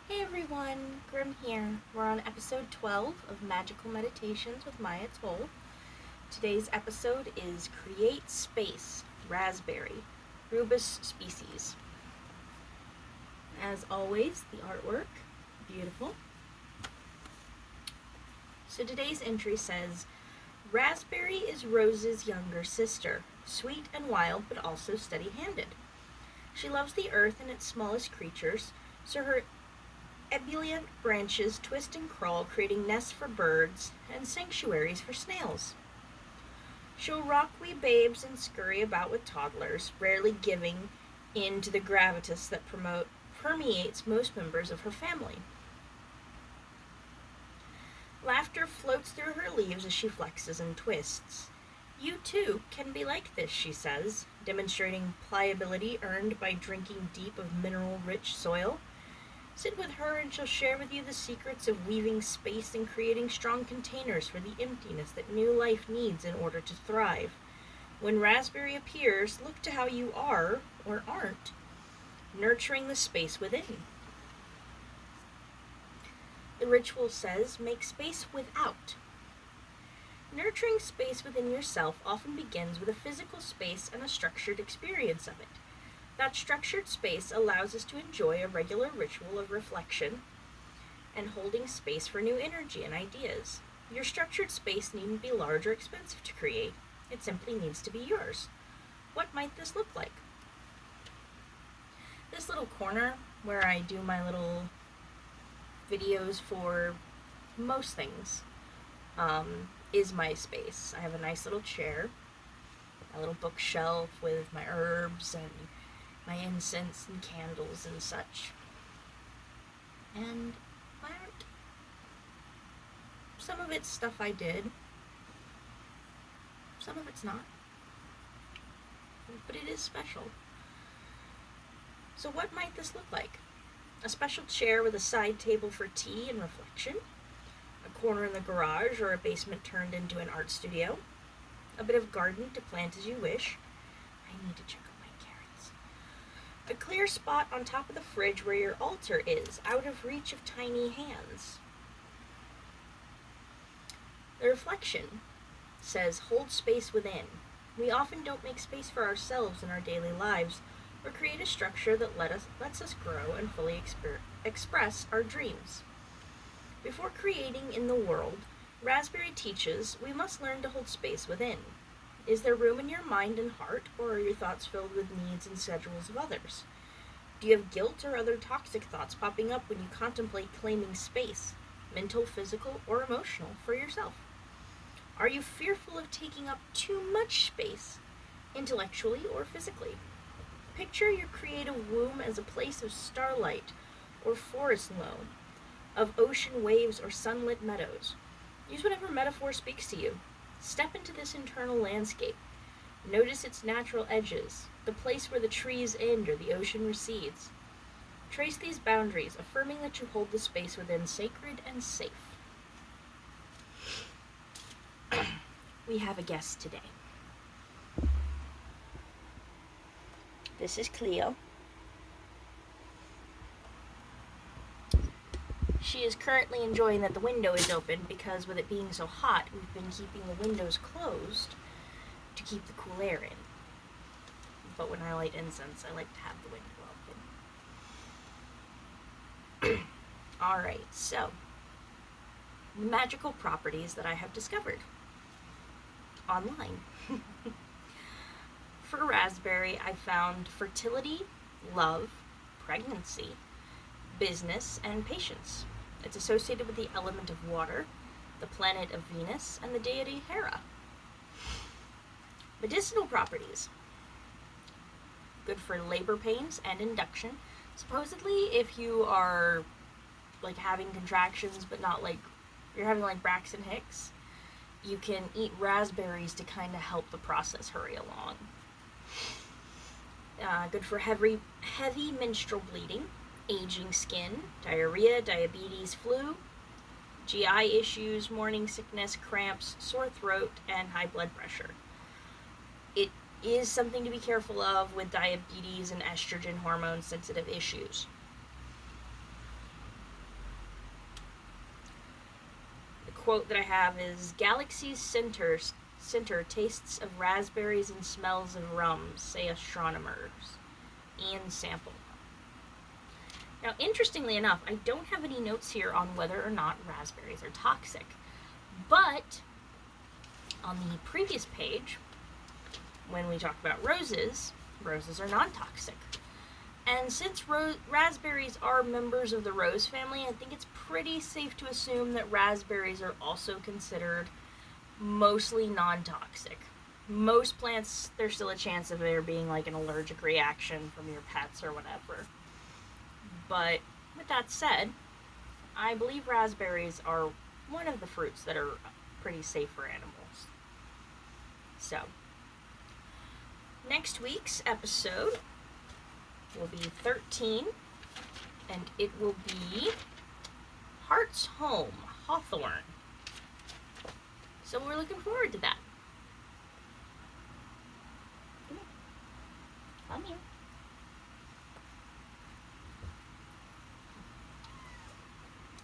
Hey everyone, Grim here. We're on episode 12 of Magical Meditations with Maia Toll. Today's episode is Create Space, Raspberry, Rubus species. As always, the artwork, beautiful. So today's entry says, Raspberry is Rose's younger sister, sweet and wild but also steady-handed. She loves the earth and its smallest creatures, so her ebullient branches twist and crawl, creating nests for birds and sanctuaries for snails. She'll rock wee babes and scurry about with toddlers, rarely giving in to the gravitas that permeates most members of her family. Laughter floats through her leaves as she flexes and twists. You too can be like this, she says, demonstrating pliability earned by drinking deep of mineral-rich soil. Sit with her and she'll share with you the secrets of weaving space and creating strong containers for the emptiness that new life needs in order to thrive. When Raspberry appears, look to how you are, or aren't, nurturing the space within. The ritual says, make space without. Nurturing space within yourself often begins with a physical space and a structured experience of it. That structured space allows us to enjoy a regular ritual of reflection and holding space for new energy and ideas. Your structured space needn't be large or expensive to create. It simply needs to be yours. What might this look like? This little corner where I do my little videos for most things is my space. I have a nice little chair, a little bookshelf with my herbs and my incense and candles and such. And my art. Some of it's stuff I did. Some of it's not. But it is special. So what might this look like? A special chair with a side table for tea and reflection, a corner in the garage or a basement turned into an art studio, a bit of garden to plant as you wish. I need to check on my carrots. A clear spot on top of the fridge where your altar is, out of reach of tiny hands. The reflection says, hold space within. We often don't make space for ourselves in our daily lives, or create a structure that lets us grow and fully express our dreams. Before creating in the world, Raspberry teaches we must learn to hold space within. Is there room in your mind and heart, or are your thoughts filled with needs and schedules of others? Do you have guilt or other toxic thoughts popping up when you contemplate claiming space, mental, physical, or emotional, for yourself? Are you fearful of taking up too much space, intellectually or physically? Picture your creative womb as a place of starlight or forest loam, of ocean waves or sunlit meadows. Use whatever metaphor speaks to you. Step into this internal landscape. Notice its natural edges, the place where the trees end or the ocean recedes. Trace these boundaries, affirming that you hold the space within sacred and safe. We have a guest today. This is Cleo. She is currently enjoying that the window is open because with it being so hot, we've been keeping the windows closed to keep the cool air in. But when I light incense, I like to have the window open. Alright, so the magical properties that I have discovered online. For Raspberry, I found fertility, love, pregnancy, business, and patience. It's associated with the element of water, the planet of Venus, and the deity Hera. Medicinal properties. Good for labor pains and induction. Supposedly, if you are having contractions but not you're having Braxton Hicks, you can eat raspberries to kind of help the process hurry along. Good for heavy menstrual bleeding, aging skin, diarrhea, diabetes, flu, GI issues, morning sickness, cramps, sore throat, and high blood pressure. It is something to be careful of with diabetes and estrogen hormone sensitive issues. quote that I have is, "Galaxy's center tastes of raspberries and smells of rum, say astronomers." Ian Sample. Now, interestingly enough, I don't have any notes here on whether or not raspberries are toxic. But on the previous page, when we talked about roses, roses are non-toxic. And since raspberries are members of the rose family, I think it's pretty safe to assume that raspberries are also considered mostly non-toxic. Most plants, there's still a chance of there being like an allergic reaction from your pets or whatever. But with that said, I believe raspberries are one of the fruits that are pretty safe for animals. So, next week's episode will be 13, and it will be Heart's Home, Hawthorn. So we're looking forward to that. Come here.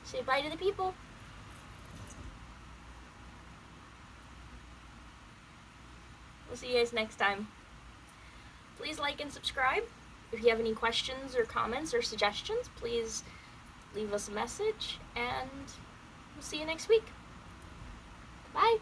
Say bye to the people. We'll see you guys next time. Please like and subscribe. If you have any questions or comments or suggestions, please leave us a message, and we'll see you next week. Bye.